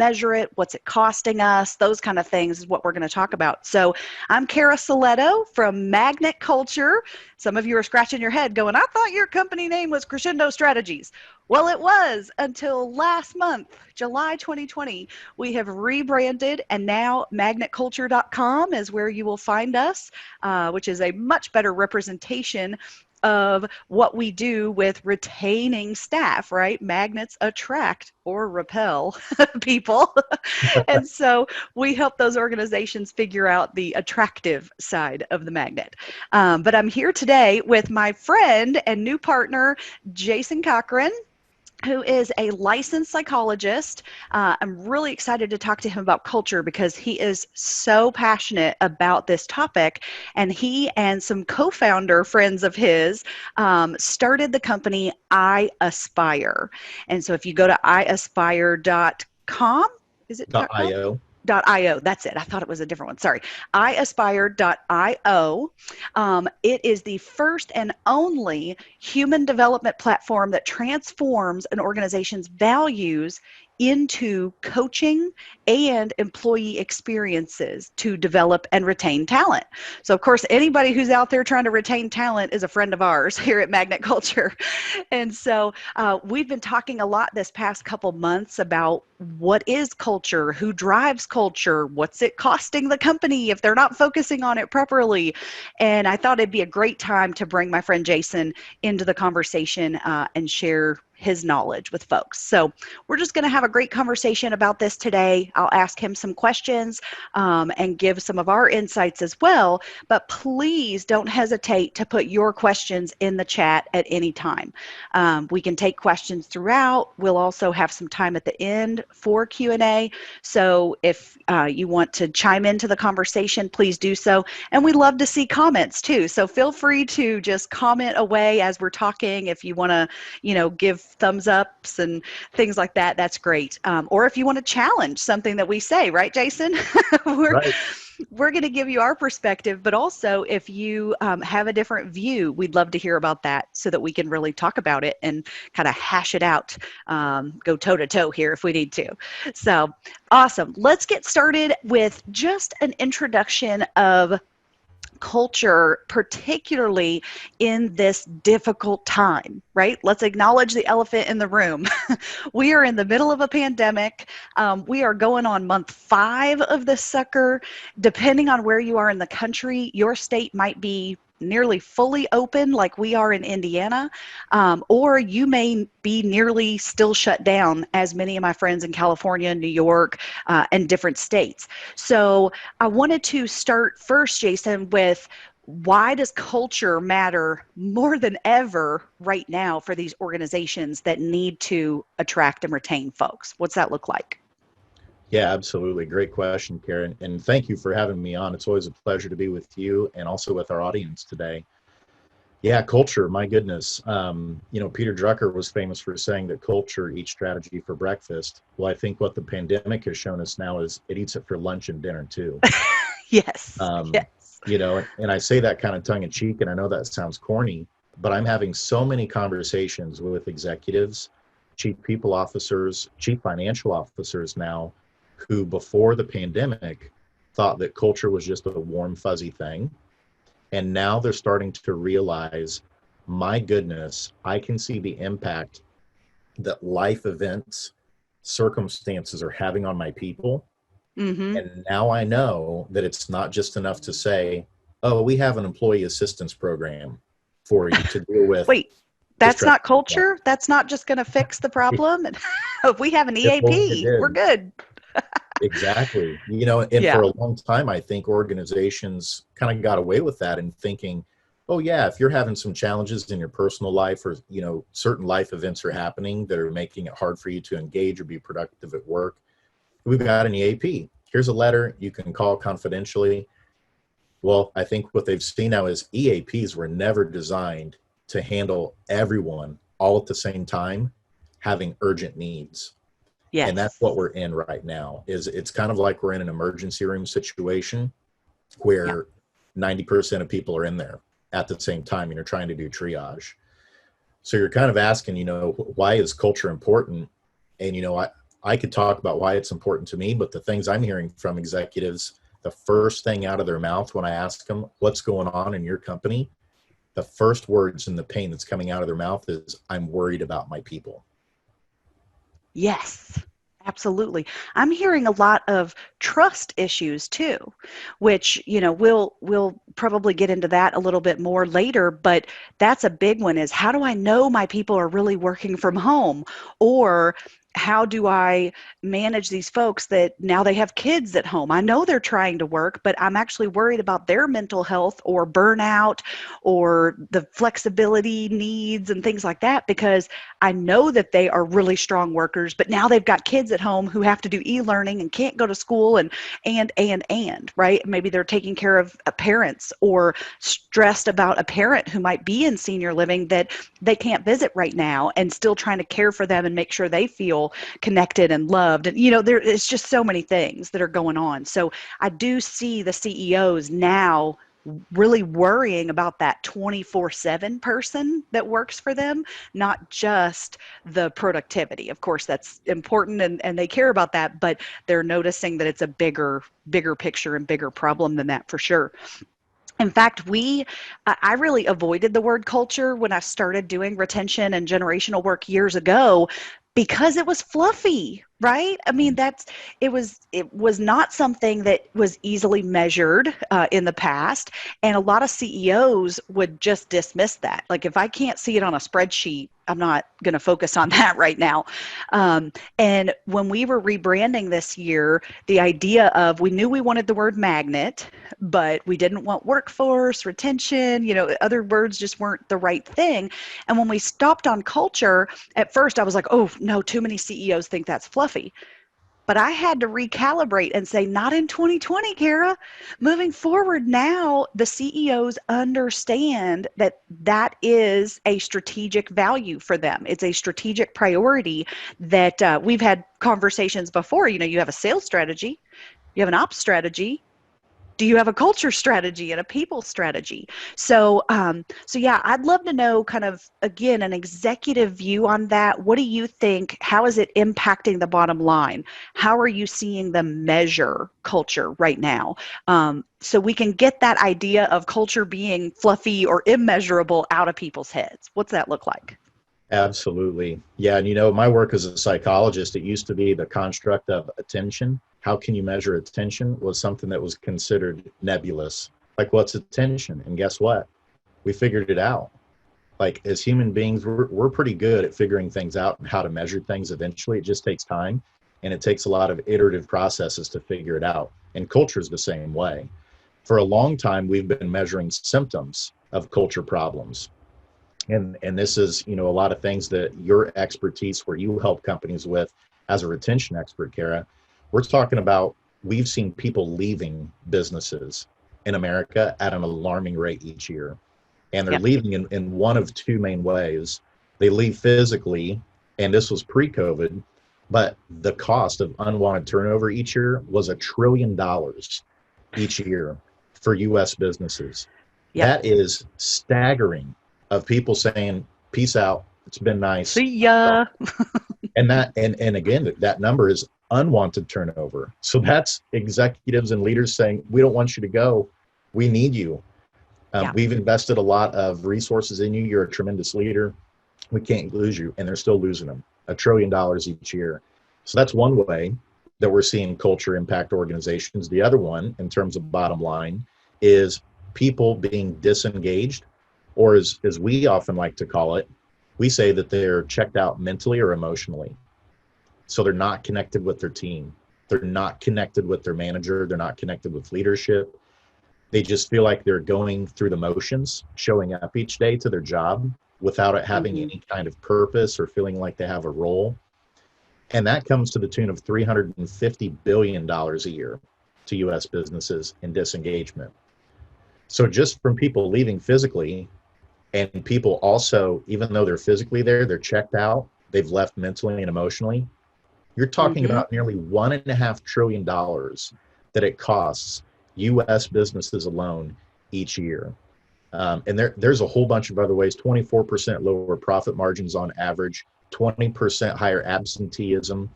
measure it? What's it costing us? Those kind of things is what we're going to talk about. So I'm Cara Silletto from Magnet Culture. Some of you are scratching your head going, I thought your company name was Crescendo Strategies. Well, it was until last month, July 2020. We have rebranded, and now magnetculture.com is where you will find us, which is a much better representation of what we do with retaining staff, right? Magnets attract or repel people. And so we help those organizations figure out the attractive side of the magnet. But I'm here today with my friend and new partner, Jason Cochran, who is a licensed psychologist. I'm really excited to talk to him about culture because he is so passionate about this topic. And he and some co-founder friends of his started the company iAspire. And so if you go to iAspire.com, is it .io? .io, that's it. I thought it was a different one. Sorry. iAspire.io. It is the first and only human development platform that transforms an organization's values into coaching and employee experiences to develop and retain talent. So of course, anybody who's out there trying to retain talent is a friend of ours here at Magnet Culture. And so we've been talking a lot this past couple months about what is culture, who drives culture, what's it costing the company if they're not focusing on it properly. And I thought it'd be a great time to bring my friend Jason into the conversation and share his knowledge with folks. So we're just going to have a great conversation about this today. I'll ask him some questions and give some of our insights as well, but please don't hesitate to put your questions in the chat at any time. We can take questions throughout. We'll also have some time at the end for Q&A. So if you want to chime into the conversation, please do so. And we love to see comments too. So feel free to just comment away as we're talking. If you want to, give thumbs ups and things like that, that's great. Or if you want to challenge something that we say, right, Jason? We're going to give you our perspective, but also if you have a different view, we'd love to hear about that so that we can really talk about it and kind of hash it out, go toe to toe here if we need to. So awesome. Let's get started with just an introduction of culture, particularly in this difficult time, right? Let's acknowledge the elephant in the room. We are in the middle of a pandemic. We are going on month 5 of this sucker. Depending on where you are in the country, your state might be nearly fully open like we are in Indiana, or you may be nearly still shut down as many of my friends in California, New York, and different states. So I wanted to start first, Jason, with why does culture matter more than ever right now for these organizations that need to attract and retain folks? What's that look like? Yeah, absolutely. Great question, Karen. And thank you for having me on. It's always a pleasure to be with you and also with our audience today. Yeah, culture, my goodness. Peter Drucker was famous for saying that culture eats strategy for breakfast. Well, I think what the pandemic has shown us now is it eats it for lunch and dinner too. Yes. Yes. And I say that kind of tongue in cheek, and I know that sounds corny, but I'm having so many conversations with executives, chief people officers, chief financial officers now, who before the pandemic thought that culture was just a warm, fuzzy thing. And now they're starting to realize, my goodness, I can see the impact that life events, circumstances are having on my people. Mm-hmm. And now I know that it's not just enough to say, oh, we have an employee assistance program for you to deal with. Wait, that's not culture? That's not just going to fix the problem? If we have an EAP, we're good. Exactly. For a long time, I think organizations kind of got away with that and thinking, oh yeah, if you're having some challenges in your personal life or, certain life events are happening that are making it hard for you to engage or be productive at work, we've got an EAP. Here's a letter you can call confidentially. Well, I think what they've seen now is EAPs were never designed to handle everyone all at the same time having urgent needs. Yes. And that's what we're in right now. It's kind of like we're in an emergency room situation where 90% of people are in there at the same time and you're trying to do triage. So you're kind of asking, why is culture important? And, I could talk about why it's important to me, but the things I'm hearing from executives, the first thing out of their mouth when I ask them what's going on in your company, the first words and the pain that's coming out of their mouth is, I'm worried about my people. Yes, absolutely. I'm hearing a lot of trust issues too, which, we'll probably get into that a little bit more later, but that's a big one, is how do I know my people are really working from home? Or how do I manage these folks that now they have kids at home? I know they're trying to work, but I'm actually worried about their mental health or burnout or the flexibility needs and things like that, because I know that they are really strong workers, but now they've got kids at home who have to do e-learning and can't go to school and, right? Maybe they're taking care of parents, or stressed about a parent who might be in senior living that they can't visit right now, and still trying to care for them and make sure they feel connected and loved. And, it's just so many things that are going on. So I do see the CEOs now really worrying about that 24/7 person that works for them, not just the productivity. Of course, that's important, and they care about that, but they're noticing that it's a bigger picture and bigger problem than that, for sure. In fact, I really avoided the word culture when I started doing retention and generational work years ago, because it was fluffy, right? I mean, it was not something that was easily measured in the past, and a lot of CEOs would just dismiss that. Like, if I can't see it on a spreadsheet, I'm not going to focus on that right now. And when we were rebranding this year, the idea of, we knew we wanted the word magnet, but we didn't want workforce, retention, other words just weren't the right thing. And when we stopped on culture, at first I was like, oh no, too many CEOs think that's fluffy. But I had to recalibrate and say, not in 2020, Cara. Moving forward now, the CEOs understand that that is a strategic value for them. It's a strategic priority that we've had conversations before. You have a sales strategy, you have an ops strategy. Do you have a culture strategy and a people strategy? So yeah, I'd love to know, kind of, again, an executive view on that. What do you think? How is it impacting the bottom line? How are you seeing them measure culture right now? So we can get that idea of culture being fluffy or immeasurable out of people's heads. What's that look like? Absolutely. Yeah. And my work as a psychologist, it used to be the construct of attention. How can you measure attention was something that was considered nebulous. Like, what's attention? And guess what? We figured it out. Like, as human beings, we're pretty good at figuring things out and how to measure things eventually. It just takes time, and it takes a lot of iterative processes to figure it out. And culture is the same way. For a long time, we've been measuring symptoms of culture problems. And this is, a lot of things that your expertise, where you help companies with as a retention expert, Cara. We're talking about, we've seen people leaving businesses in America at an alarming rate each year. And they're Yep. leaving in one of two main ways. They leave physically, and this was pre-COVID, but the cost of unwanted turnover each year was $1 trillion each year for US businesses. Yep. That is staggering, of people saying, peace out, it's been nice. See ya. And again, that number is unwanted turnover. So that's executives and leaders saying, we don't want you to go. We need you. Yeah. We've invested a lot of resources in you. You're a tremendous leader. We can't lose you. And they're still losing them. $1 trillion each year. So that's one way that we're seeing culture impact organizations. The other one, in terms of bottom line, is people being disengaged, or as we often like to call it, we say that they're checked out mentally or emotionally. So they're not connected with their team. They're not connected with their manager. They're not connected with leadership. They just feel like they're going through the motions, showing up each day to their job without it having any kind of purpose or feeling like they have a role. And that comes to the tune of $350 billion a year to US businesses in disengagement. So just from people leaving physically, and people also, even though they're physically there, they're checked out, they've left mentally and emotionally, you're talking about nearly $1.5 trillion that it costs US businesses alone each year. And there's a whole bunch of other ways. 24% lower profit margins on average, 20% higher absenteeism,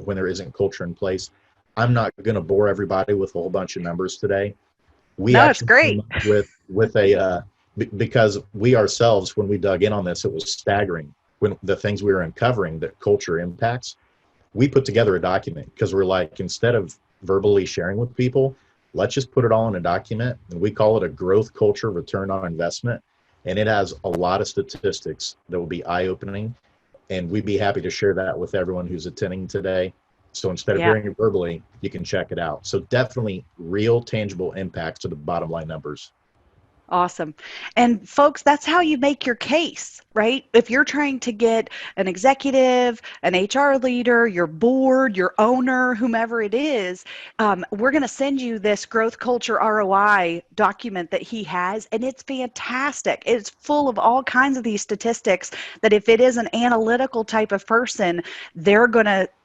when there isn't culture in place. I'm not going to bore everybody with a whole bunch of numbers today. We No, it's actually came great. up with a because we ourselves, when we dug in on this, it was staggering when the things we were uncovering that culture impacts. We put together a document because we're like, instead of verbally sharing with people, let's just put it all in a document, and we call it a growth culture return on investment. And it has a lot of statistics that will be eye-opening, and we'd be happy to share that with everyone who's attending today. So instead of Yeah. hearing it verbally, you can check it out. So definitely real tangible impacts to the bottom line numbers. Awesome. And folks, that's how you make your case, right? If you're trying to get an executive, an HR leader, your board, your owner, whomever it is, we're going to send you this growth culture ROI document that he has, and it's fantastic. It's full of all kinds of these statistics that if it is an analytical type of person,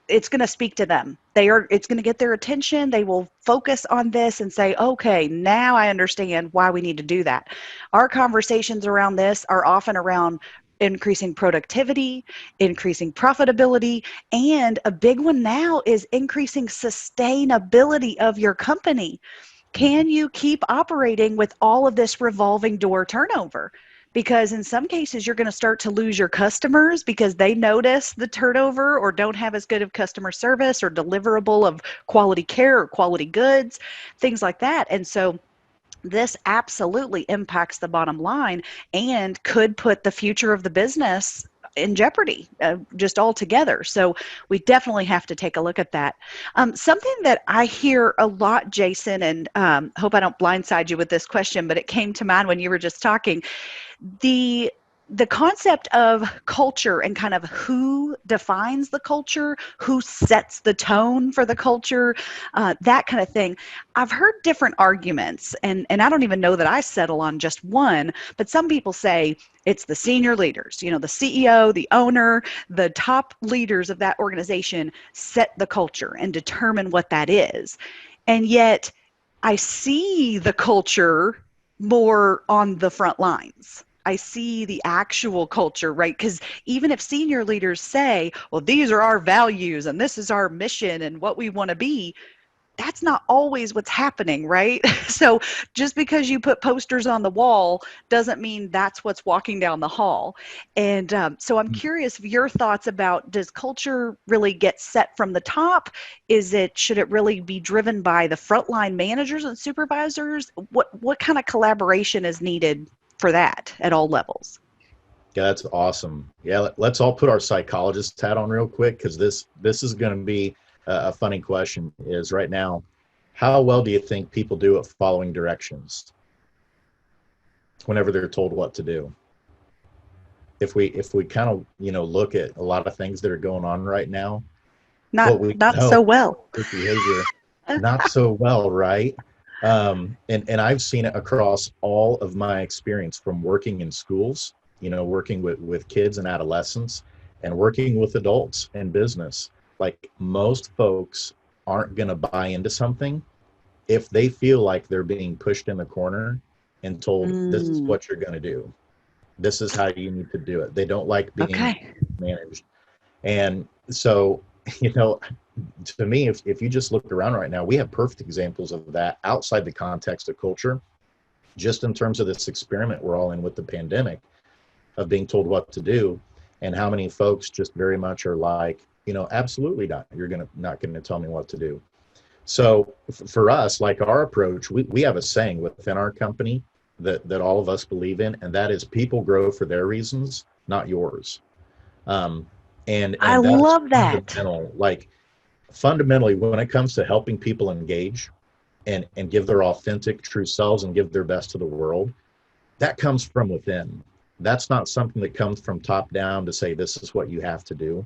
it's going to speak to them. It's going to get their attention. They will focus on this and say, okay, now I understand why we need to do that. Our conversations around this are often around increasing productivity, increasing profitability, and a big one now is increasing sustainability of your company. Can you keep operating with all of this revolving door turnover? Because in some cases, you're going to start to lose your customers because they notice the turnover or don't have as good of customer service or deliverable of quality care or quality goods, things like that. And so this absolutely impacts the bottom line and could put the future of the business in jeopardy just altogether. So we definitely have to take a look at that. Something that I hear a lot, Jason, and hope I don't blindside you with this question, but it came to mind when you were just talking, the the concept of culture and kind of who defines the culture, who sets the tone for the culture, that kind of thing. I've heard different arguments, and I don't even know that I settle on just one, but some people say it's the senior leaders, the CEO, the owner, the top leaders of that organization set the culture and determine what that is. And yet I see the culture more on the front lines. I see the actual culture, right? Because even if senior leaders say, well, these are our values and this is our mission and what we want to be, that's not always what's happening, right? So just because you put posters on the wall doesn't mean that's what's walking down the hall. And so I'm curious of your thoughts about, does culture really get set from the top? Should it really be driven by the frontline managers and supervisors? What kind of collaboration is needed for that at all levels? Yeah, that's awesome. Yeah, let's all put our psychologist hat on real quick, because this is going to be a funny question. Is right now, how well do you think people do at following directions whenever they're told what to do? If we kind of look at a lot of things that are going on right now, Not what we not know so well. is behavior not so well, right? And I've seen it across all of my experience, from working in schools, working with kids and adolescents, and working with adults in business. Like, most folks aren't going to buy into something if they feel like they're being pushed in the corner and told, this is Mm, what you're going to do. This is how you need to do it. They don't like being okay. managed. And so, you know, to me, if you just look around right now, we have perfect examples of that outside the context of culture, just in terms of this experiment we're all in with the pandemic, of being told what to do, and how many folks just very much are like, absolutely not. You're not gonna tell me what to do. So for us, like, our approach, we have a saying within our company that all of us believe in, and that is, people grow for their reasons, not yours. Um, I and that's love that. fundamental. Like, fundamentally, when it comes to helping people engage and give their authentic, true selves and give their best to the world, that comes from within. That's not something that comes from top down to say, this is what you have to do.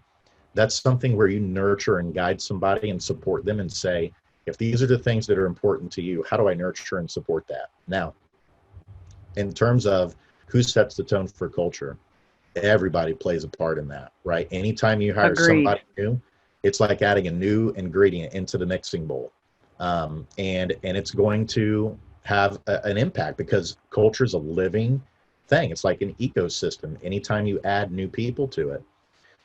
That's something where you nurture and guide somebody and support them and say, if these are the things that are important to you, how do I nurture and support that? Now, in terms of who sets the tone for culture, everybody plays a part in that, right? Anytime you hire Agreed. somebody new, it's like adding a new ingredient into the mixing bowl. And it's going to have an impact, because culture is a living thing. It's like an ecosystem. Anytime you add new people to it,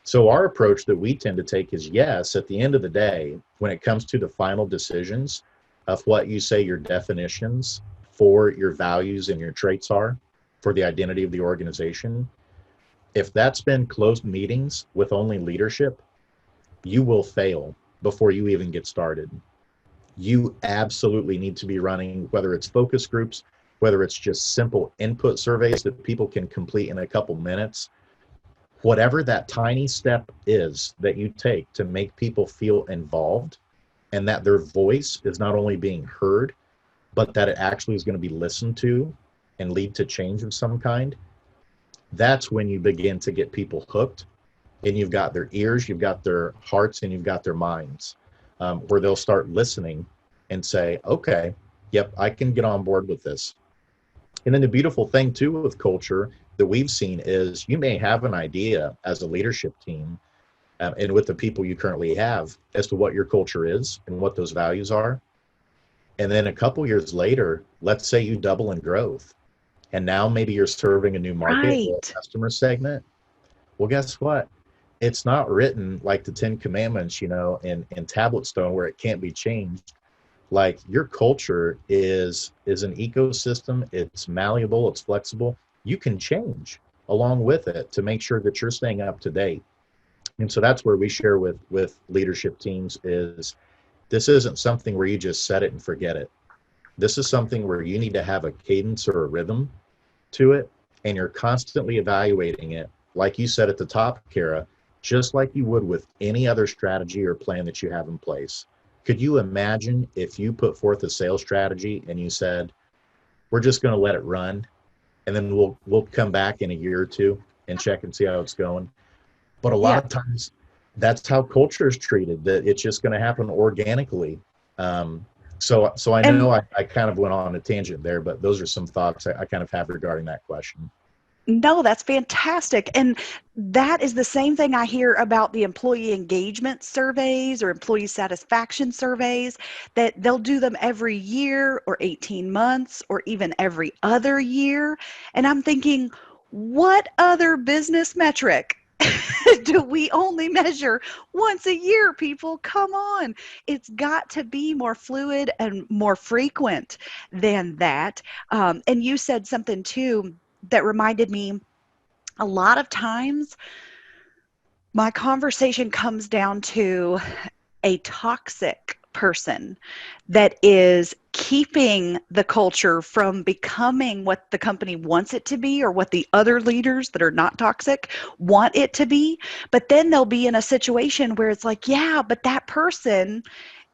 So our approach that we tend to take is, yes, at the end of the day, when it comes to the final decisions of what you say your definitions for your values and your traits are for the identity of the organization, if that's been closed meetings with only leadership, you will fail before you even get started. You absolutely need to be running, whether it's focus groups, whether it's just simple input surveys that people can complete in a couple minutes. Whatever that tiny step is that you take to make people feel involved and that their voice is not only being heard, but that it actually is going to be listened to and lead to change of some kind, that's when you begin to get people hooked, and you've got their ears, you've got their hearts, and you've got their minds, where they'll start listening and say, okay, yep, I can get on board with this. And then the beautiful thing too with culture that we've seen is you may have an idea as a leadership team, and with the people you currently have, as to what your culture is and what those values are. And then a couple years later, let's say you double in growth, and now maybe you're serving a new market or a customer segment. Well, guess what? It's not written like the 10 Commandments, in tablet stone where it can't be changed. Like, your culture is an ecosystem. It's malleable, it's flexible. You can change along with it to make sure that you're staying up to date. And so that's where we share with leadership teams is this isn't something where you just set it and forget it. This is something where you need to have a cadence or a rhythm to it, and you're constantly evaluating it, like you said at the top, Cara, just like you would with any other strategy or plan that you have in place. Could you imagine if you put forth a sales strategy and you said, we're just going to let it run, and then we'll come back in a year or two and check and see how it's going? But a lot of times that's how culture is treated, that it's just going to happen organically. So I know I kind of went on a tangent there, but those are some thoughts I kind of have regarding that question. No, that's fantastic. And that is the same thing I hear about the employee engagement surveys or employee satisfaction surveys, that they'll do them every year or 18 months or even every other year. And I'm thinking, what other business metric do we only measure once a year, people? Come on. It's got to be more fluid and more frequent than that. And you said something too that reminded me, a lot of times my conversation comes down to a toxic person that is keeping the culture from becoming what the company wants it to be, or what the other leaders that are not toxic want it to be. But then they'll be in a situation where it's like, yeah, but that person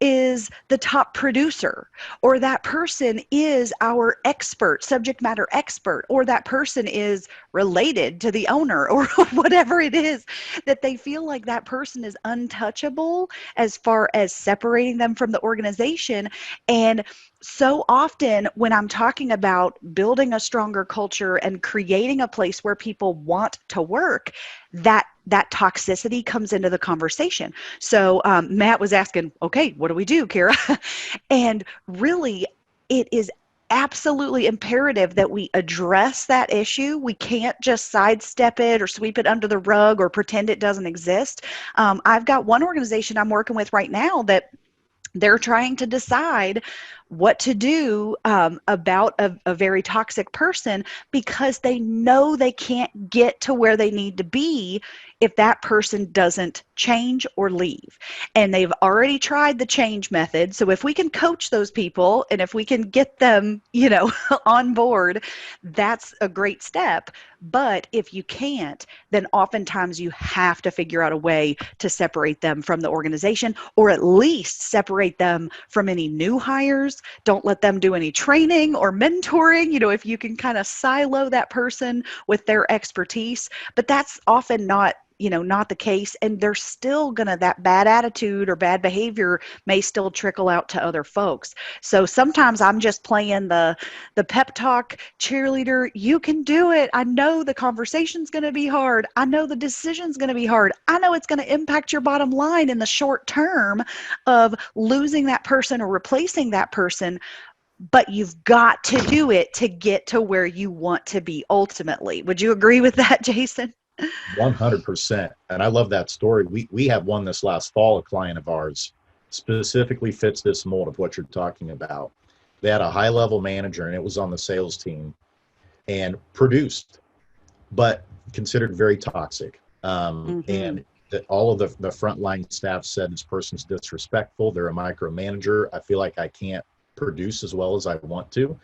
is the top producer, or that person is our expert, subject matter expert, or that person is related to the owner, or whatever it is, that they feel like that person is untouchable as far as separating them from the organization. And so often when I'm talking about building a stronger culture and creating a place where people want to work, that toxicity comes into the conversation. So Matt was asking, okay, what do we do, Cara? And really, it is absolutely imperative that we address that issue. We can't just sidestep it or sweep it under the rug or pretend it doesn't exist. I've got one organization I'm working with right now that they're trying to decide what to do about a very toxic person, because they know they can't get to where they need to be if that person doesn't change or leave. And they've already tried the change method. So if we can coach those people and if we can get them, on board, that's a great step. But if you can't, then oftentimes you have to figure out a way to separate them from the organization, or at least separate them from any new hires. Don't let them do any training or mentoring, if you can kind of silo that person with their expertise. But that's often not the case. And they're still that bad attitude or bad behavior may still trickle out to other folks. So sometimes I'm just playing the pep talk cheerleader. You can do it. I know the conversation's going to be hard. I know the decision's going to be hard. I know it's going to impact your bottom line in the short term of losing that person or replacing that person. But you've got to do it to get to where you want to be ultimately. Would you agree with that, Jason? 100%. And I love that story. We have one this last fall, a client of ours specifically fits this mold of what you're talking about. They had a high level manager and it was on the sales team and produced, but considered very toxic. And that all of the frontline staff said this person's disrespectful. They're a micromanager. I feel like I can't produce as well as I want to.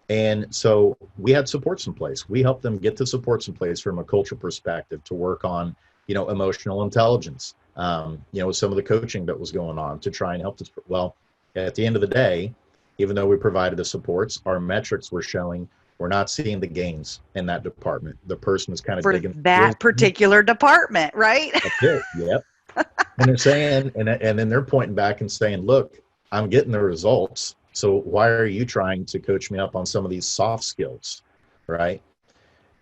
And so we had supports in place. We helped them get the supports in place from a culture perspective to work on, emotional intelligence, some of the coaching that was going on to try and help this. Well, at the end of the day, even though we provided the supports, our metrics were showing we're not seeing the gains in that department. The person is kind of For digging that particular department, right? That's it. Yep. And they're saying, and then they're pointing back and saying, look, I'm getting the results. So why are you trying to coach me up on some of these soft skills? Right.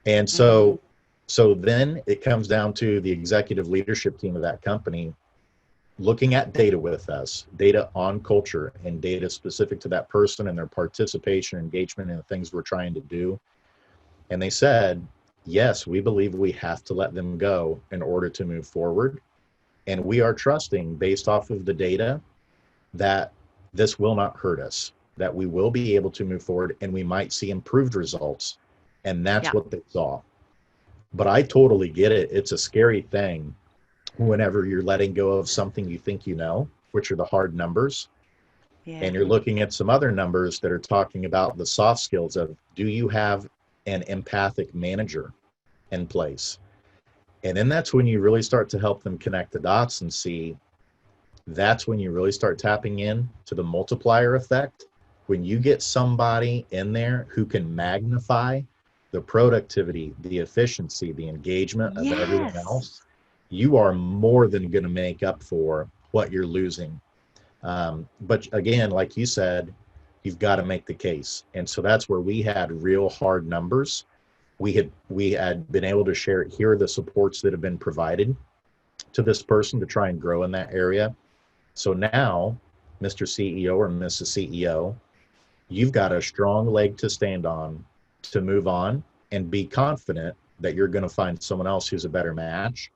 And so then it comes down to the executive leadership team of that company looking at data with us, data on culture and data specific to that person and their participation, engagement in the things we're trying to do. And they said, yes, we believe we have to let them go in order to move forward. And we are trusting based off of the data that this will not hurt us, that we will be able to move forward and we might see improved results. And that's what they saw. But I totally get it. It's a scary thing whenever you're letting go of something you think you know, which are the hard numbers. And you're looking at some other numbers that are talking about the soft skills of, do you have an empathic manager in place? And then that's when you really start to help them connect the dots and see, that's when you really start tapping in to the multiplier effect. When you get somebody in there who can magnify the productivity, the efficiency, the engagement of everyone else, you are more than going to make up for what you're losing. But again, like you said, you've got to make the case. And so that's where we had real hard numbers. We had been able to share, here are the supports that have been provided to this person to try and grow in that area. So now, Mr. CEO or Mrs. CEO, you've got a strong leg to stand on to move on and be confident that you're going to find someone else who's a better match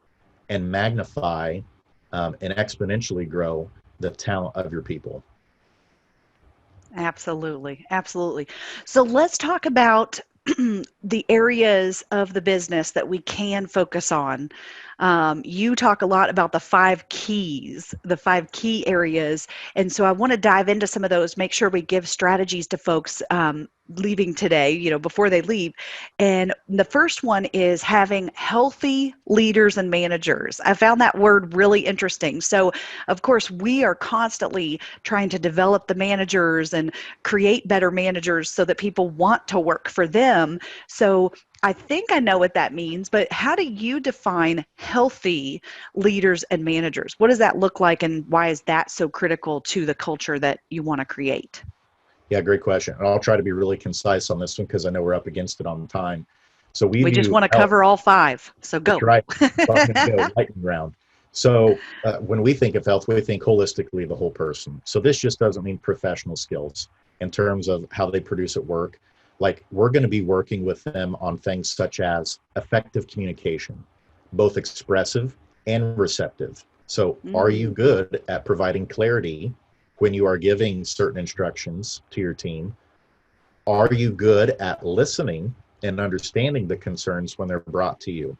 and magnify and exponentially grow the talent of your people. Absolutely. Absolutely. So let's talk about the areas of the business that we can focus on. You talk a lot about the 5 keys, the 5 key areas. And so I want to dive into some of those, make sure we give strategies to folks leaving today, before they leave. And the first one is having healthy leaders and managers. I found that word really interesting. So, of course, we are constantly trying to develop the managers and create better managers so that people want to work for them. So I think I know what that means, but how do you define healthy leaders and managers? What does that look like, and why is that so critical to the culture that you want to create? Yeah, great question. And I'll try to be really concise on this one because I know we're up against it on time. So we just want to cover all 5. So go. That's right. So I'm going to go lightning round. So when we think of health, we think holistically the whole person. So this just doesn't mean professional skills in terms of how they produce at work. Like, we're going to be working with them on things such as effective communication, both expressive and receptive. So are you good at providing clarity when you are giving certain instructions to your team? Are you good at listening and understanding the concerns when they're brought to you?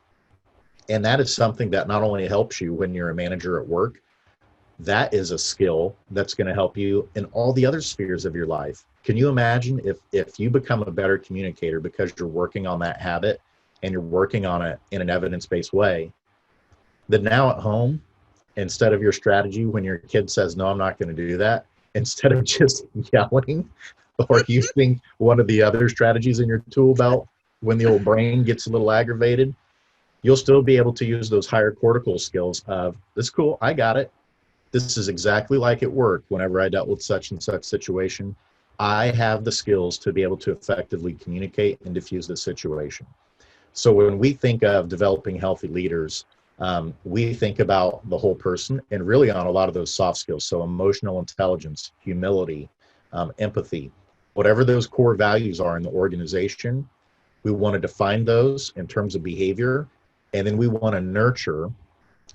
And that is something that not only helps you when you're a manager at work, that is a skill that's going to help you in all the other spheres of your life. Can you imagine if you become a better communicator because you're working on that habit and you're working on it in an evidence-based way, that now at home, instead of your strategy when your kid says, no, I'm not going to do that, instead of just yelling or using one of the other strategies in your tool belt when the old brain gets a little aggravated, you'll still be able to use those higher cortical skills of, that's cool, I got it. This is exactly like at work. Whenever I dealt with such and such situation, I have the skills to be able to effectively communicate and diffuse the situation. So when we think of developing healthy leaders, we think about the whole person and really on a lot of those soft skills. So emotional intelligence, humility, empathy, whatever those core values are in the organization, We want to define those in terms of behavior, and then we want to nurture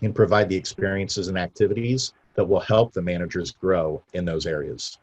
and provide the experiences and activities that will help the managers grow in those areas.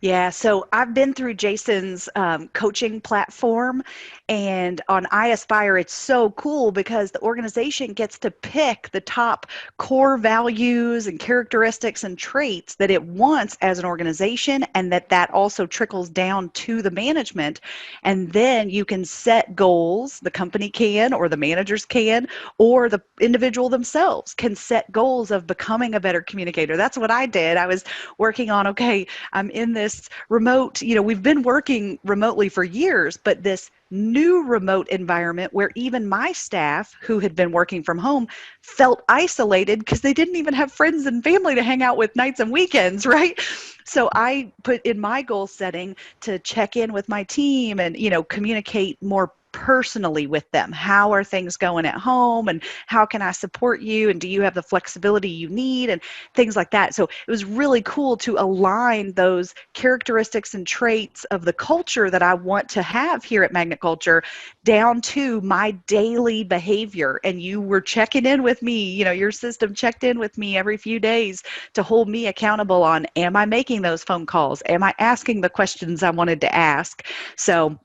Yeah, so I've been through Jason's coaching platform, and on iAspire, it's so cool because the organization gets to pick the top core values and characteristics and traits that it wants as an organization, and that also trickles down to the management. And then you can set goals, the company can, or the managers can, or the individual themselves can set goals of becoming a better communicator. That's what I did. I was working on, okay, I'm in this remote, we've been working remotely for years, but this new remote environment where even my staff who had been working from home felt isolated because they didn't even have friends and family to hang out with nights and weekends, right? So I put in my goal setting to check in with my team and, communicate more personally with them. How are things going at home, and how can I support you, and do you have the flexibility you need, and things like that. So it was really cool to align those characteristics and traits of the culture that I want to have here at Magnet Culture down to my daily behavior. And you were checking in with me, your system checked in with me every few days to hold me accountable on, am I making those phone calls? Am I asking the questions I wanted to ask? So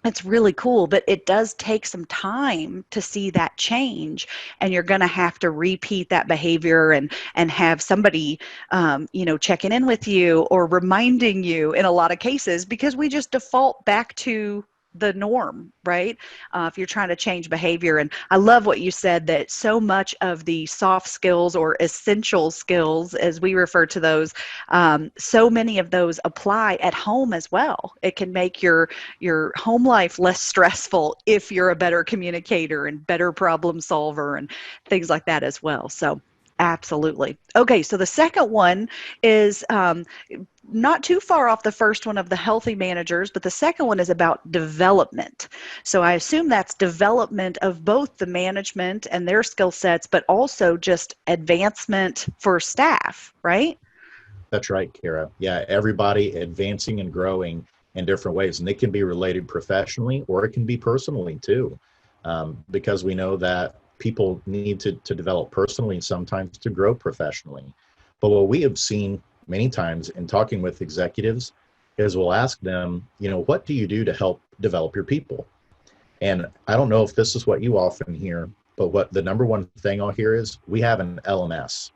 it's really cool, but it does take some time to see that change, and you're going to have to repeat that behavior and have somebody, checking in with you or reminding you in a lot of cases, because we just default back to the norm, right? If you're trying to change behavior. And I love what you said, that so much of the soft skills or essential skills, as we refer to those, so many of those apply at home as well. It can make your home life less stressful if you're a better communicator and better problem solver and things like that as well. So absolutely. Okay, so the second one is not too far off the first one of the healthy managers, but the second one is about development. So I assume that's development of both the management and their skill sets, but also just advancement for staff, right? That's right, Kara. Yeah, everybody advancing and growing in different ways. And it can be related professionally, or it can be personally too, because we know that people need to develop personally and sometimes to grow professionally. But what we have seen many times in talking with executives is we'll ask them, what do you do to help develop your people? And I don't know if this is what you often hear, but what the number one thing I'll hear is, we have an LMS.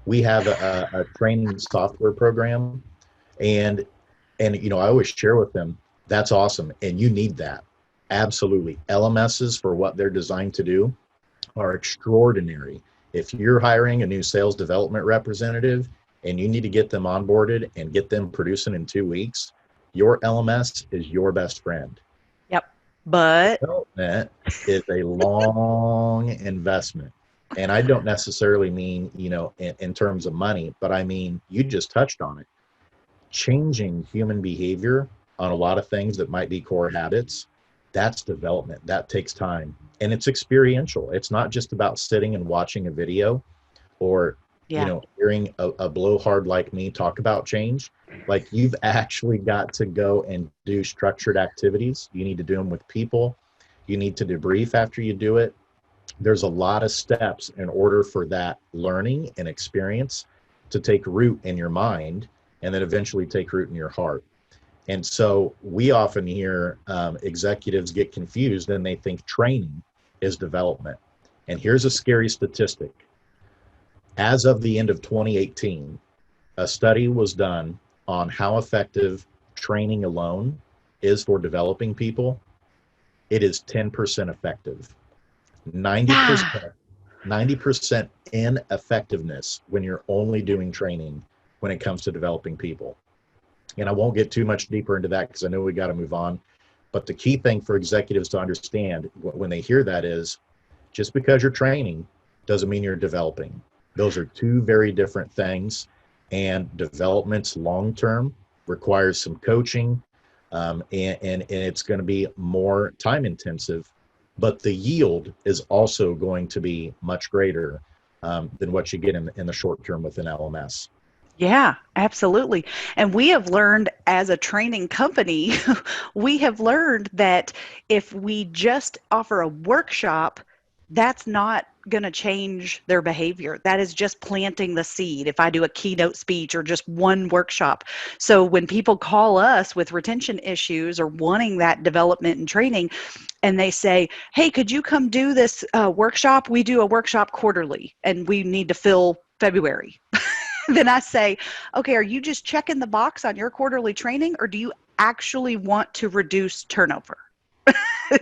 We have a training software program, and I always share with them, that's awesome, and you need that. Absolutely. LMSs, for what they're designed to do, are extraordinary. If you're hiring a new sales development representative and you need to get them onboarded and get them producing in 2 weeks, your LMS is your best friend. Yep. But Development is a long investment. And I don't necessarily mean, in terms of money, but I mean, you just touched on it. Changing human behavior on a lot of things that might be core habits, that's development. That takes time. And it's experiential. It's not just about sitting and watching a video, or, hearing a blowhard like me talk about change. Like, you've actually got to go and do structured activities. You need to do them with people. You need to debrief after you do it. There's a lot of steps in order for that learning and experience to take root in your mind, and then eventually take root in your heart. And so we often hear executives get confused, and they think training is development. And here's a scary statistic. As of the end of 2018, a study was done on how effective training alone is for developing people. It is 10% effective. 90% ineffectiveness when you're only doing training when it comes to developing people. And I won't get too much deeper into that because I know we got to move on. But the key thing for executives to understand when they hear that is, just because you're training doesn't mean you're developing. Those are two very different things. And development's long-term, requires some coaching, and it's going to be more time intensive. But the yield is also going to be much greater than what you get in the short term with an LMS. Yeah, absolutely. And we have learned as a training company, we have learned that if we just offer a workshop, that's not going to change their behavior. That is just planting the seed. If I do a keynote speech or just one workshop. So when people call us with retention issues or wanting that development and training, and they say, hey, could you come do this workshop? We do a workshop quarterly and we need to fill February. Then I say, okay, are you just checking the box on your quarterly training, or do you actually want to reduce turnover?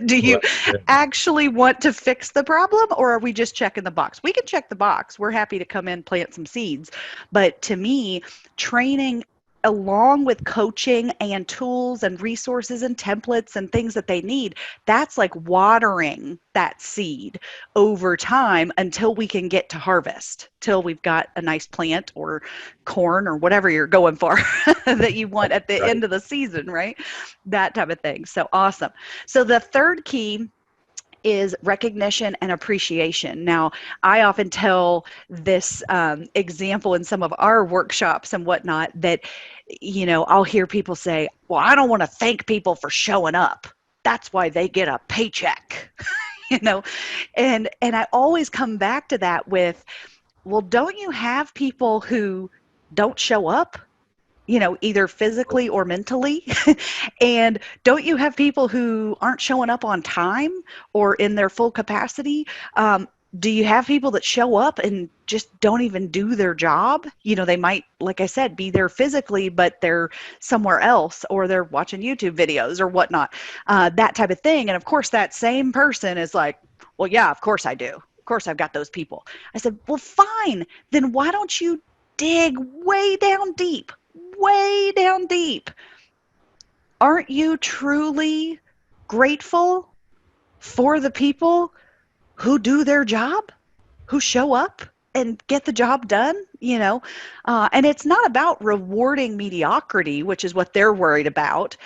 Do you Right. Yeah. actually want to fix the problem, or are we just checking the box? We can check the box. We're happy to come in, plant some seeds. But to me, training along with coaching and tools and resources and templates and things that they need, that's like watering that seed over time until we can get to harvest, till we've got a nice plant or corn or whatever you're going for that you want at the Right. end of the season, right? That type of thing. So awesome. So the third key is recognition and appreciation. Now, I often tell this example in some of our workshops and whatnot that, I'll hear people say, well, I don't want to thank people for showing up. That's why they get a paycheck, you know? And I always come back to that with, well, don't you have people who don't show up? Either physically or mentally. And don't you have people who aren't showing up on time or in their full capacity? Do you have people that show up and just don't even do their job? They might, like I said, be there physically, but they're somewhere else, or they're watching YouTube videos or whatnot, that type of thing. And of course, that same person is like, well, yeah, of course I do. Of course I've got those people. I said, well, fine. Then why don't you dig way down deep? Aren't you truly grateful for the people who do their job, who show up and get the job done? And it's not about rewarding mediocrity, which is what they're worried about.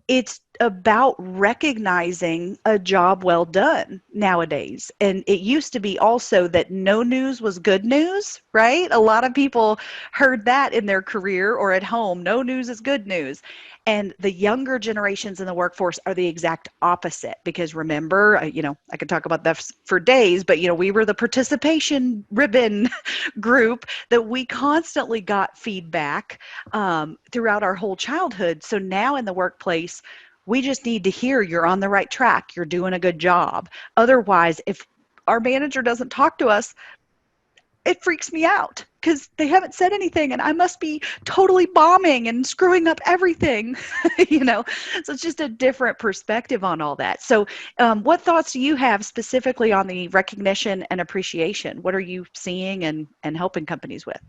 It's about recognizing a job well done nowadays. And it used to be also that no news was good news, right? A lot of people heard that in their career or at home. No news is good news. And the younger generations in the workforce are the exact opposite, because remember, I could talk about that for days, but we were the participation ribbon group that we constantly got feedback throughout our whole childhood. So now in the workplace, we just need to hear you're on the right track, you're doing a good job. Otherwise, if our manager doesn't talk to us, it freaks me out because they haven't said anything and I must be totally bombing and screwing up everything, So it's just a different perspective on all that. So what thoughts do you have specifically on the recognition and appreciation? What are you seeing and helping companies with?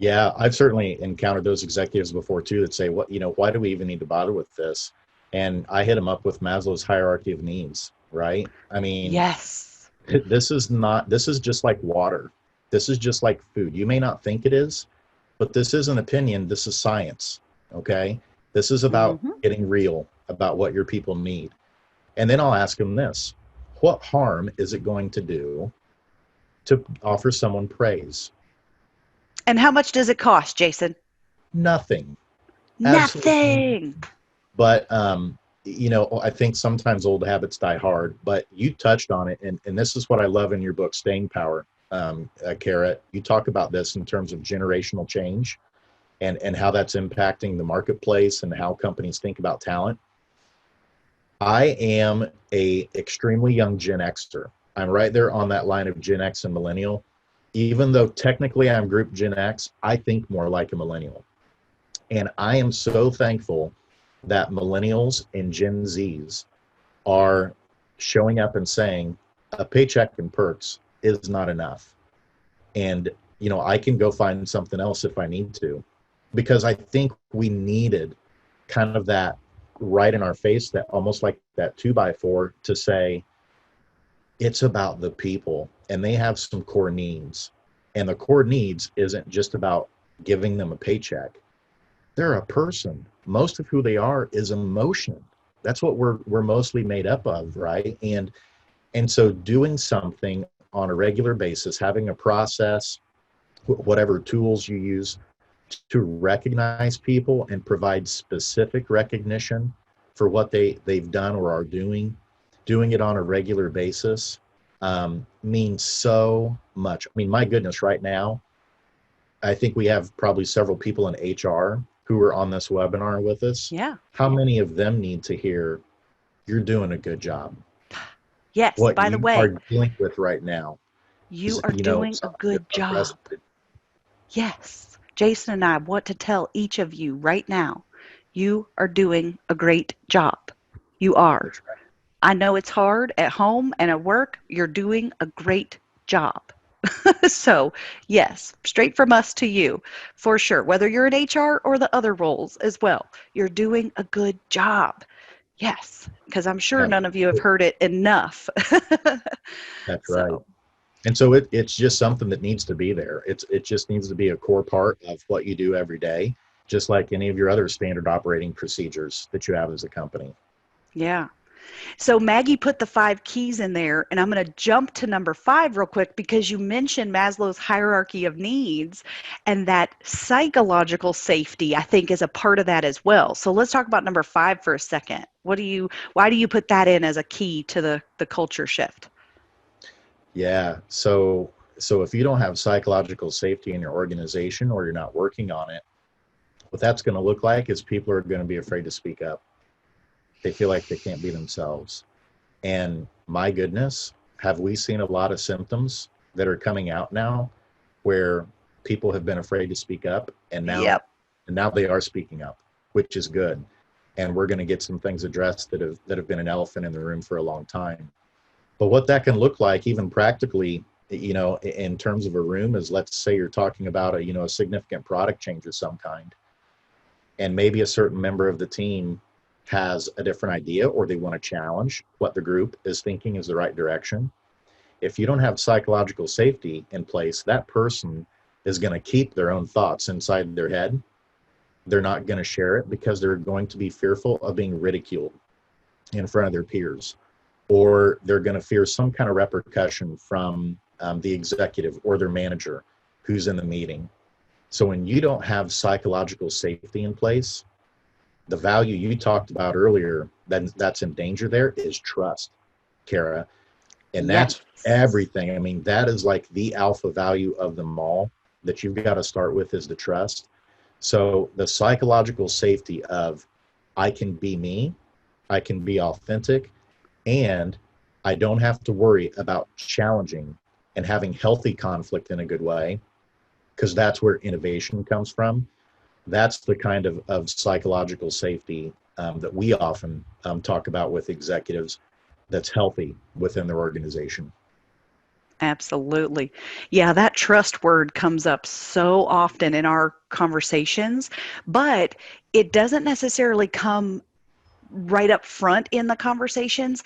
Yeah, I've certainly encountered those executives before too that say, "What, why do we even need to bother with this?" And I hit them up with Maslow's hierarchy of needs, right? I mean, Yes. this is just like water. This is just like food. You may not think it is, but this is an opinion. This is science. Okay. This is about Mm-hmm. getting real about what your people need. And then I'll ask them this: what harm is it going to do to offer someone praise? And how much does it cost, Jason? Nothing. Absolutely. Nothing. But I think sometimes old habits die hard, but you touched on it. And this is what I love in your book, Staying Power, Cara. You talk about this in terms of generational change and how that's impacting the marketplace and how companies think about talent. I am a extremely young Gen Xer. I'm right there on that line of Gen X and millennial. Even though technically I'm group Gen X, I think more like a millennial. And I am so thankful that millennials and Gen Zs are showing up and saying a paycheck and perks is not enough. And, I can go find something else if I need to, because I think we needed kind of that right in our face, that almost like that 2x4 to say, it's about the people and they have some core needs. And the core needs isn't just about giving them a paycheck. They're a person. Most of who they are is emotion. That's what we're mostly made up of, right? And so doing something on a regular basis, having a process, whatever tools you use, to recognize people and provide specific recognition for what they've done or are doing it on a regular basis, means so much. I mean, my goodness, right now, I think we have probably several people in HR who are on this webinar with us. Yeah. How many of them need to hear, you're doing a good job? Yes. What By the you are way, dealing with right now you is, are doing a something that's good job. unprecedented. Yes. Jason and I want to tell each of you right now, you are doing a great job. You are. That's right. I know it's hard at home and at work. You're doing a great job. So, yes, straight from us to you, for sure. Whether you're in HR or the other roles as well, you're doing a good job. Yes, because I'm sure none of you have heard it enough. That's right. So, And so it's just something that needs to be there. It just needs to be a core part of what you do every day, just like any of your other standard operating procedures that you have as a company. yeah. So Maggie put the 5 keys in there, and I'm going to jump to number 5 real quick because you mentioned Maslow's hierarchy of needs, and that psychological safety, I think, is a part of that as well. So let's talk about number 5 for a second. Why do you put that in as a key to the culture shift? Yeah. So if you don't have psychological safety in your organization or you're not working on it, what that's going to look like is people are going to be afraid to speak up. They feel like they can't be themselves. And my goodness, have we seen a lot of symptoms that are coming out now where people have been afraid to speak up, and now Yep. they are speaking up, which is good. And we're going to get some things addressed that have been an elephant in the room for a long time. But what that can look like, even practically, in terms of a room, is, let's say you're talking about a significant product change of some kind, and maybe a certain member of the team has a different idea, or they want to challenge what the group is thinking is the right direction. If you don't have psychological safety in place, that person is going to keep their own thoughts inside their head. They're not going to share it because they're going to be fearful of being ridiculed in front of their peers, or they're going to fear some kind of repercussion from the executive or their manager who's in the meeting. So when you don't have psychological safety in place, the value you talked about earlier that's in danger there is trust, Cara. And Yes. that's everything. I mean, that is like the alpha value of them all that you've got to start with, is the trust. So the psychological safety of, I can be me, I can be authentic, and I don't have to worry about challenging and having healthy conflict in a good way, because that's where innovation comes from. That's the kind of psychological safety that we often talk about with executives, that's healthy within their organization. Absolutely. Yeah, that trust word comes up so often in our conversations, but it doesn't necessarily come right up front in the conversations.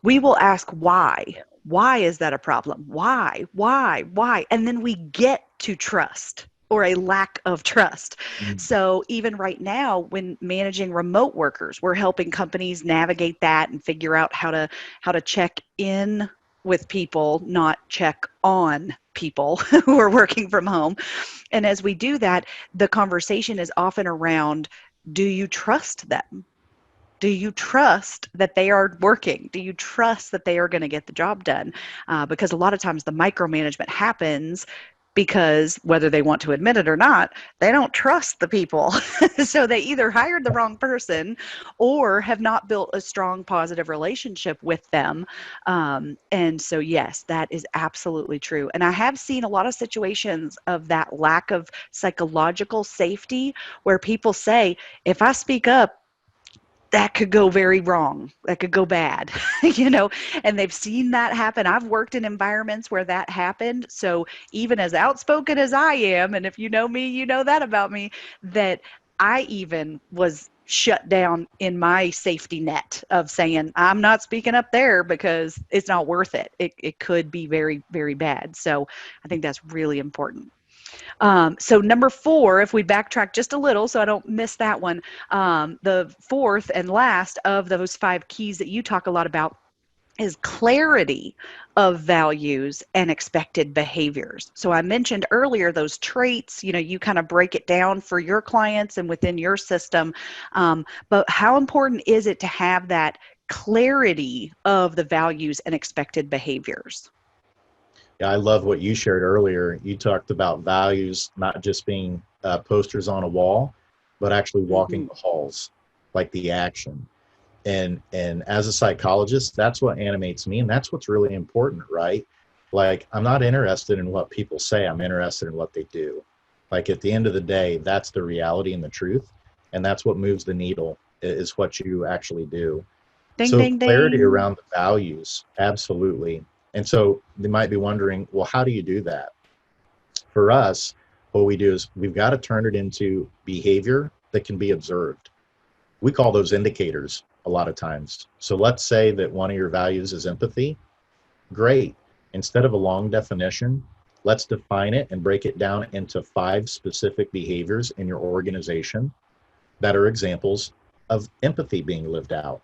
We will ask why. Why is that a problem? Why? Why? Why? And then we get to trust or a lack of trust. Mm. So even right now, when managing remote workers, we're helping companies navigate that and figure out how to check in with people, not check on people who are working from home. And as we do that, the conversation is often around, do you trust them? Do you trust that they are working? Do you trust that they are going to get the job done? Because a lot of times the micromanagement happens because, whether they want to admit it or not, they don't trust the people. So they either hired the wrong person or have not built a strong positive relationship with them. And so, yes, that is absolutely true. And I have seen a lot of situations of that lack of psychological safety where people say, if I speak up, that could go very wrong. That could go bad, and they've seen that happen. I've worked in environments where that happened. So even as outspoken as I am, and if you know me, you know that about me, that I even was shut down in my safety net of saying, I'm not speaking up there because it's not worth it. It could be very, very bad. So I think that's really important. So number 4, if we backtrack just a little so I don't miss that one, the fourth and last of those 5 keys that you talk a lot about is clarity of values and expected behaviors. So I mentioned earlier those traits, you kind of break it down for your clients and within your system. But how important is it to have that clarity of the values and expected behaviors? Yeah, I love what you shared earlier. You talked about values not just being posters on a wall, but actually walking Mhm. the halls, like the action. And as a psychologist, that's what animates me, and that's what's really important, right? Like, I'm not interested in what people say, I'm interested in what they do. Like, at the end of the day, that's the reality and the truth, and that's what moves the needle, is what you actually do. Ding, So ding, clarity ding. around the values, absolutely. And so they might be wondering, well, how do you do that? For us, what we do is we've got to turn it into behavior that can be observed. We call those indicators a lot of times. So let's say that one of your values is empathy. Great. Instead of a long definition, let's define it and break it down into 5 specific behaviors in your organization that are examples of empathy being lived out.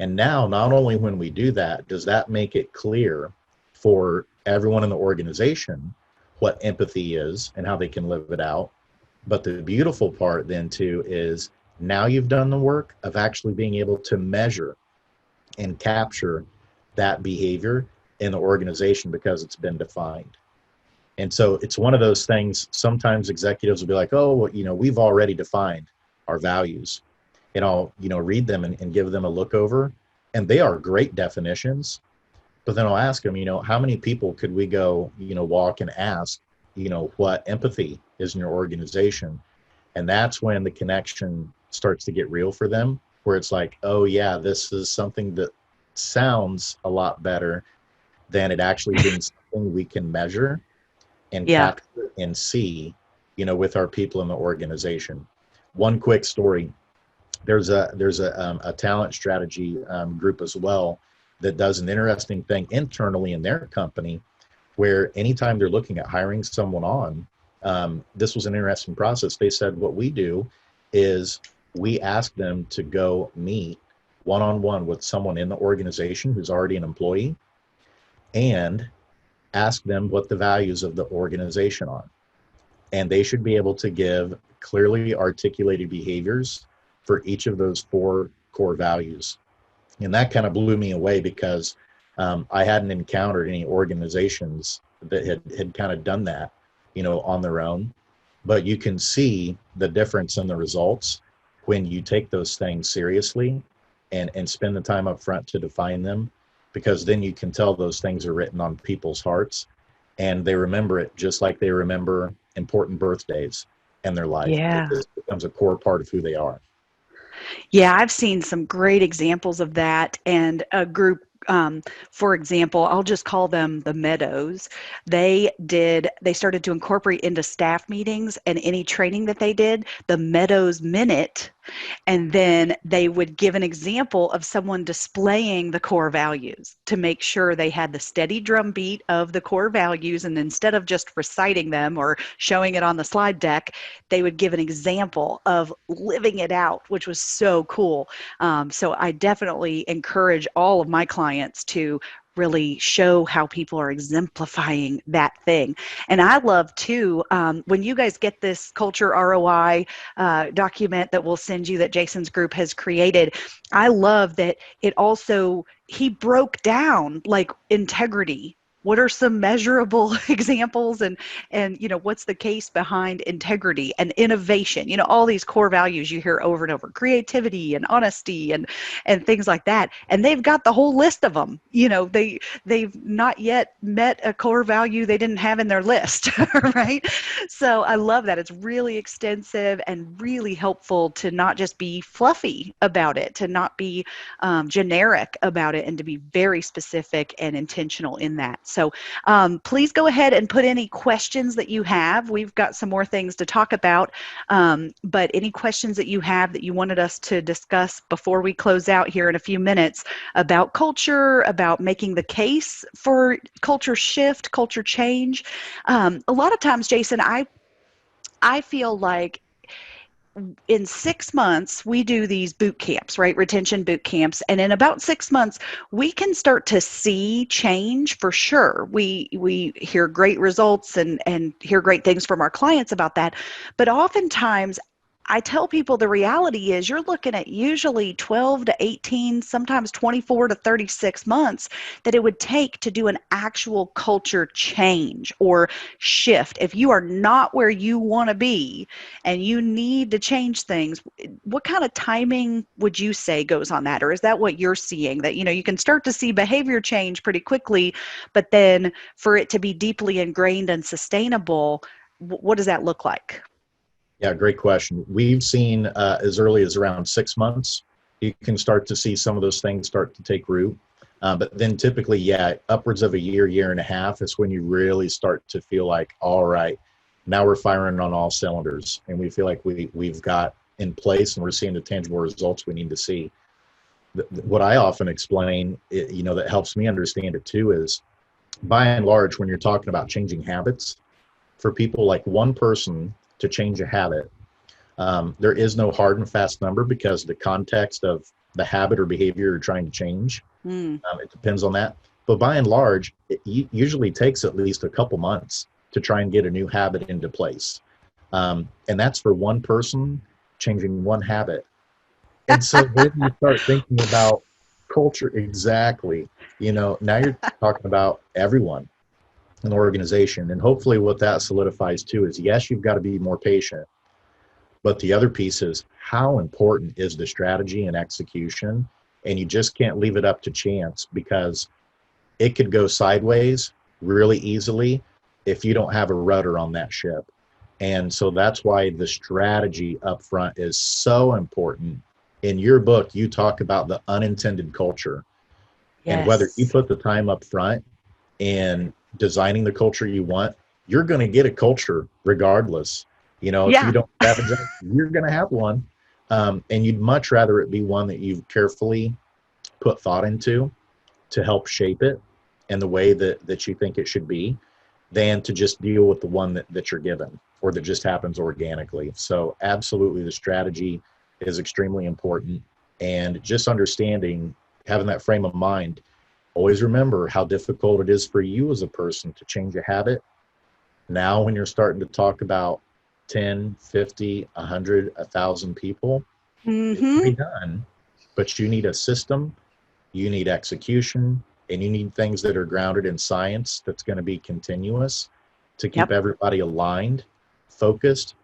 And now, not only when we do that, does that make it clear for everyone in the organization what empathy is and how they can live it out, but the beautiful part then too is now you've done the work of actually being able to measure and capture that behavior in the organization because it's been defined. And so it's one of those things, sometimes executives will be like, oh, well, we've already defined our values. And I'll, read them and give them a look over. And they are great definitions. But then I'll ask them, how many people could we go, walk and ask, what empathy is in your organization? And that's when the connection starts to get real for them, where it's like, oh, yeah, this is something that sounds a lot better than it actually being something we can measure and Yeah. capture and see, with our people in the organization. One quick story. There's a talent strategy group as well that does an interesting thing internally in their company, where anytime they're looking at hiring someone on, this was an interesting process. They said what we do is we ask them to go meet one-on-one with someone in the organization who's already an employee and ask them what the values of the organization are. And they should be able to give clearly articulated behaviors for each of those 4 core values. And that kind of blew me away because I hadn't encountered any organizations that had kind of done that, on their own. But you can see the difference in the results when you take those things seriously and spend the time up front to define them, because then you can tell those things are written on people's hearts and they remember it just like they remember important birthdays in their life. It Yeah. just becomes a core part of who they are. Yeah, I've seen some great examples of that. And a group, for example, I'll just call them the Meadows. They started to incorporate into staff meetings and any training that they did, the Meadows Minute. And then they would give an example of someone displaying the core values to make sure they had the steady drumbeat of the core values. And instead of just reciting them or showing it on the slide deck, they would give an example of living it out, which was so cool. So I definitely encourage all of my clients to really show how people are exemplifying that thing. And I love too, when you guys get this Culture ROI document that we'll send you that Jason's group has created, I love that he broke down like integrity. What are some measurable examples and what's the case behind integrity and innovation, all these core values you hear over and over, creativity and honesty and things like that. And they've got the whole list of them. They've not yet met a core value they didn't have in their list. Right. So I love that. It's really extensive and really helpful to not just be fluffy about it, to not be generic about it, and to be very specific and intentional in that. So please go ahead and put any questions that you have. We've got some more things to talk about, but any questions that you have that you wanted us to discuss before we close out here in a few minutes about culture, about making the case for culture shift, culture change. A lot of times, Jason, I feel like in 6 months, we do these boot camps, right? Retention boot camps. And in about 6 months, we can start to see change for sure. We hear great results and hear great things from our clients about that. But oftentimes, I tell people the reality is you're looking at usually 12 to 18, sometimes 24 to 36 months that it would take to do an actual culture change or shift. If you are not where you want to be and you need to change things, what kind of timing would you say goes on that? Or is that what you're seeing, that, you can start to see behavior change pretty quickly, but then for it to be deeply ingrained and sustainable, what does that look like? Yeah, great question. We've seen as early as around 6 months, you can start to see some of those things start to take root. But then typically, yeah, upwards of a year, year and a half is when you really start to feel like, all right, now we're firing on all cylinders. And we feel like we've got in place and we're seeing the tangible results we need to see. What I often explain, that helps me understand it too, is by and large, when you're talking about changing habits, for people, like one person to change a habit, there is no hard and fast number because the context of the habit or behavior you're trying to change, it depends on that. But by and large, it usually takes at least a couple months to try and get a new habit into place. And that's for one person changing one habit. And so when you start thinking about culture, exactly, now you're talking about everyone an organization. And hopefully what that solidifies too is, yes, you've got to be more patient, but the other piece is how important is the strategy and execution. And you just can't leave it up to chance, because it could go sideways really easily if you don't have a rudder on that ship. And so that's why the strategy up front is so important. In your book, you talk about the unintended culture. Yes. And whether you put the time up front in designing the culture you want, you're going to get a culture regardless. If you don't have a job, you're going to have one. And you'd much rather it be one that you've carefully put thought into to help shape it in the way that you think it should be, than to just deal with the one that you're given or that just happens organically. So absolutely, the strategy is extremely important. And just understanding, having that frame of mind, always remember how difficult it is for you as a person to change a habit. Now, when you're starting to talk about 10, 50, 100, 1,000 people, it can be done, but you need a system, you need execution, and you need things that are grounded in science that's going to be continuous to keep everybody aligned, focused,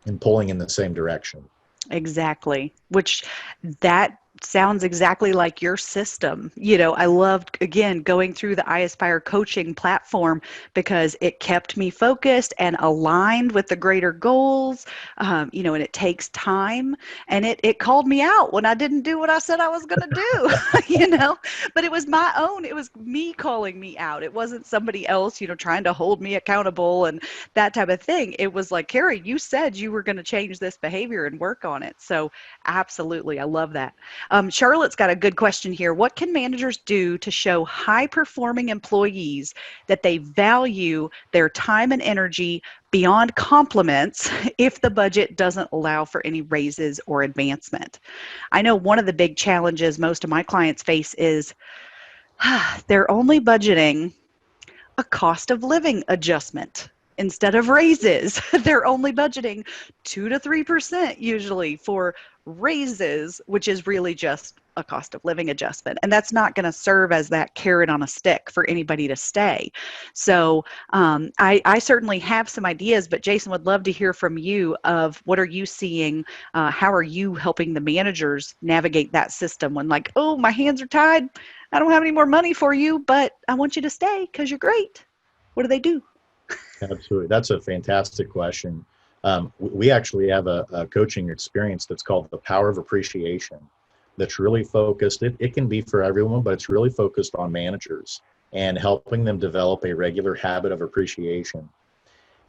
and pulling in the same direction. Exactly. Which that sounds exactly like your system. I loved, again, going through the iAspire coaching platform because it kept me focused and aligned with the greater goals, and it takes time, and it called me out when I didn't do what I said I was going to do, but it was it was me calling me out. It wasn't somebody else, trying to hold me accountable and that type of thing. It was like, Carrie, you said you were going to change this behavior and work on it. So absolutely. I love that. Charlotte's got a good question here. What can managers do to show high-performing employees that they value their time and energy beyond compliments if the budget doesn't allow for any raises or advancement? I know one of the big challenges most of my clients face is they're only budgeting a cost of living adjustment. Instead of raises, they're only budgeting 2 to 3% usually for raises, which is really just a cost of living adjustment. And that's not going to serve as that carrot on a stick for anybody to stay. So I certainly have some ideas, but Jason, would love to hear from you of what are you seeing? How are you helping the managers navigate that system when, like, oh, my hands are tied. I don't have any more money for you, but I want you to stay because you're great. What do they do? Absolutely. That's a fantastic question. We actually have a coaching experience that's called the Power of Appreciation, that's really focused. It can be for everyone, but it's really focused on managers and helping them develop a regular habit of appreciation.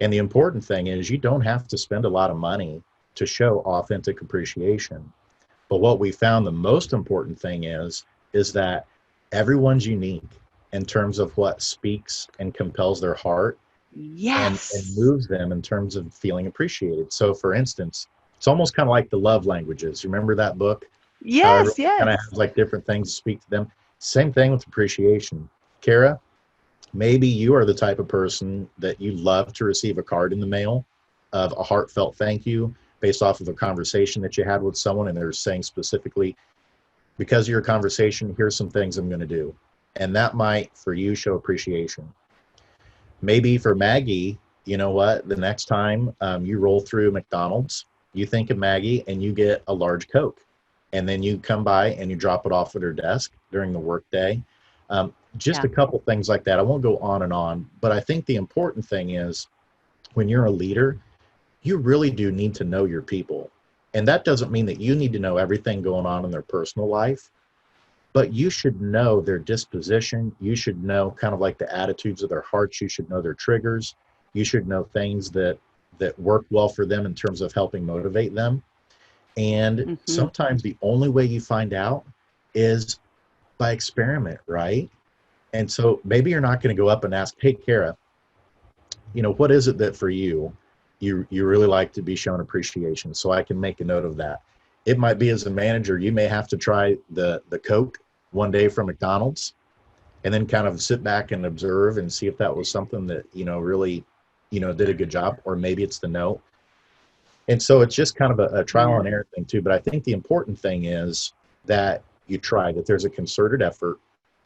And the important thing is you don't have to spend a lot of money to show authentic appreciation. But what we found the most important thing is that everyone's unique in terms of what speaks and compels their heart. Yes. And moves them in terms of feeling appreciated. So for instance, It's almost kind of like the love languages. You remember that book? How Yes, everyone kind yes. of has like different things to speak to them. Same thing with appreciation. Cara, maybe you are the type of person that you love to receive a card in the mail of a heartfelt thank you based off of a conversation that you had with someone, and they're saying specifically, because of your conversation, here's some things I'm going to do. And that might, for you, show appreciation. Maybe for Maggie, you know what? The next time you roll through McDonald's, you think of Maggie and you get a large Coke. And then you come by and you drop it off at her desk during the workday. Just Yeah. a couple things like that. I won't go on, but I think the important thing is when you're a leader, you really do need to know your people. And that doesn't mean that you need to know everything going on in their personal life, but you should know their disposition. You should know kind of like the attitudes of their hearts. You should know their triggers. You should know things that work well for them in terms of helping motivate them. And Hmm. sometimes the only way you find out is by experiment, right? And so maybe you're not going to go up and ask, hey, Cara, what is it that for you really like to be shown appreciation? So I can make a note of that. It might be as a manager, you may have to try the Coke one day from McDonald's and then kind of sit back and observe and see if that was something that, really, did a good job, or maybe it's the note. And so it's just kind of a trial Yeah. and error thing too. But I think the important thing is that you try, that there's a concerted effort,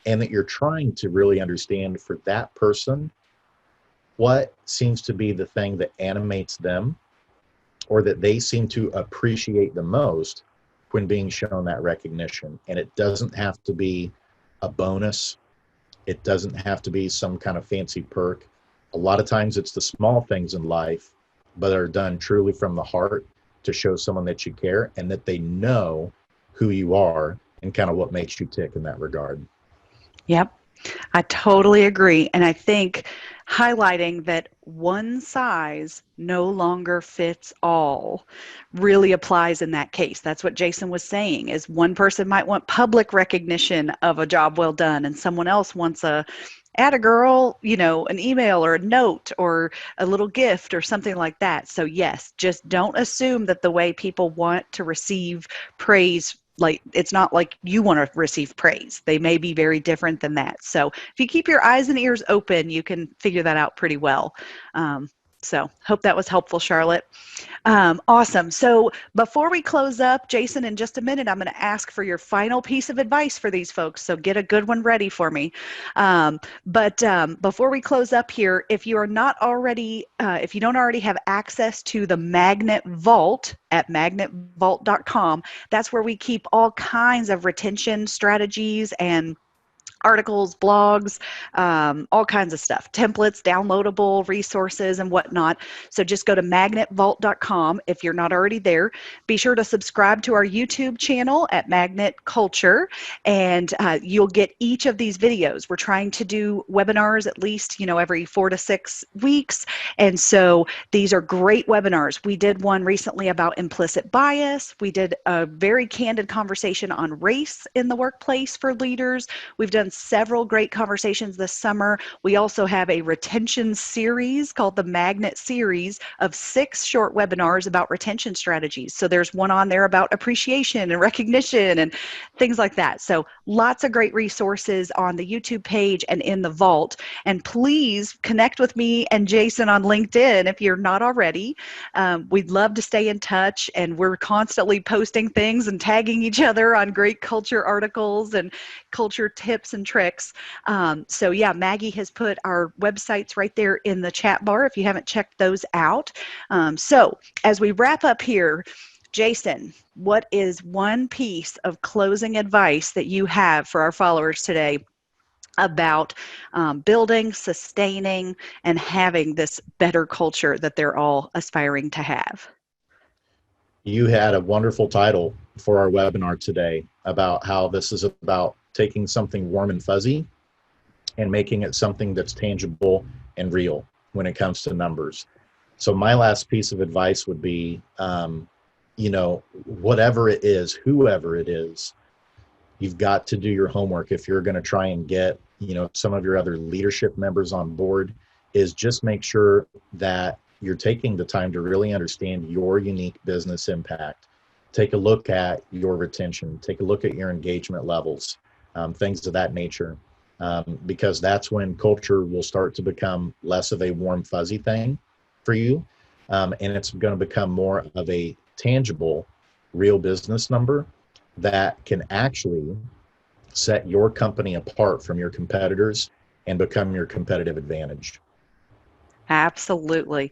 and that you're trying to really understand for that person what seems to be the thing that animates them or that they seem to appreciate the most when being shown that recognition. And it doesn't have to be a bonus. It doesn't have to be some kind of fancy perk. A lot of times it's the small things in life, but are done truly from the heart to show someone that you care and that they know who you are and kind of what makes you tick in that regard. Yep. I totally agree. And I think highlighting that one size no longer fits all really applies in that case. That's what Jason was saying, is one person might want public recognition of a job well done, and someone else wants a add a girl, an email or a note or a little gift or something like that. So yes, just don't assume that the way people want to receive praise, like it's not like you want to receive praise. They may be very different than that. So if you keep your eyes and ears open, you can figure that out pretty well. So hope that was helpful, Charlotte. Awesome. So before we close up, Jason, in just a minute, I'm going to ask for your final piece of advice for these folks. So get a good one ready for me. But before we close up here, if you are not already, if you don't already have access to the Magnet Vault at magnetvault.com, that's where we keep all kinds of retention strategies and articles, blogs, all kinds of stuff, templates, downloadable resources, and whatnot. So just go to magnetvault.com if you're not already there. Be sure to subscribe to our YouTube channel at Magnet Culture, and you'll get each of these videos. We're trying to do webinars at least, every 4 to 6 weeks. And so these are great webinars. We did one recently about implicit bias. We did a very candid conversation on race in the workplace for leaders. We've done several great conversations this summer. We also have a retention series called the Magnet Series of 6 short webinars about retention strategies. So there's one on there about appreciation and recognition and things like that. So lots of great resources on the YouTube page and in the vault. And please connect with me and Jason on LinkedIn if you're not already. We'd love to stay in touch, and we're constantly posting things and tagging each other on great culture articles and culture tips and tricks. So yeah, Maggie has put our websites right there in the chat bar if you haven't checked those out. So as we wrap up here, Jason, what is one piece of closing advice that you have for our followers today about building, sustaining, and having this better culture that they're all aspiring to have? You had a wonderful title for our webinar today about how this is about taking something warm and fuzzy and making it something that's tangible and real when it comes to numbers. So my last piece of advice would be, whatever it is, whoever it is, you've got to do your homework if you're going to try and get, some of your other leadership members on board, is just make sure that you're taking the time to really understand your unique business impact. Take a look at your retention, take a look at your engagement levels, things of that nature, because that's when culture will start to become less of a warm, fuzzy thing for you. And it's going to become more of a tangible, real business number that can actually set your company apart from your competitors and become your competitive advantage. Absolutely.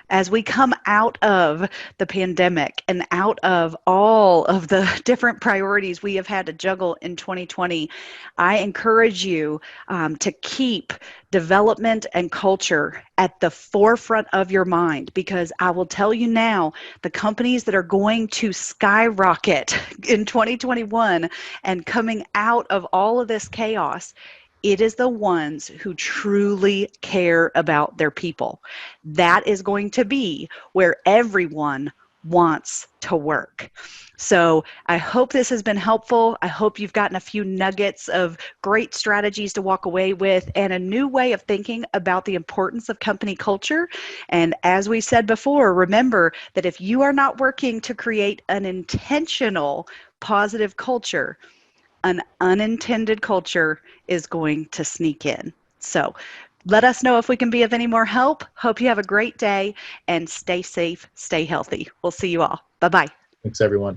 As we come out of the pandemic and out of all of the different priorities we have had to juggle in 2020, I encourage you to keep development and culture at the forefront of your mind, because I will tell you now, the companies that are going to skyrocket in 2021 and coming out of all of this chaos, it is the ones who truly care about their people. That is going to be where everyone wants to work. So I hope this has been helpful. I hope you've gotten a few nuggets of great strategies to walk away with and a new way of thinking about the importance of company culture. And as we said before, remember that if you are not working to create an intentional positive culture, an unintended culture is going to sneak in. So let us know if we can be of any more help. Hope you have a great day and stay safe, stay healthy. We'll see you all. Bye-bye. Thanks, everyone.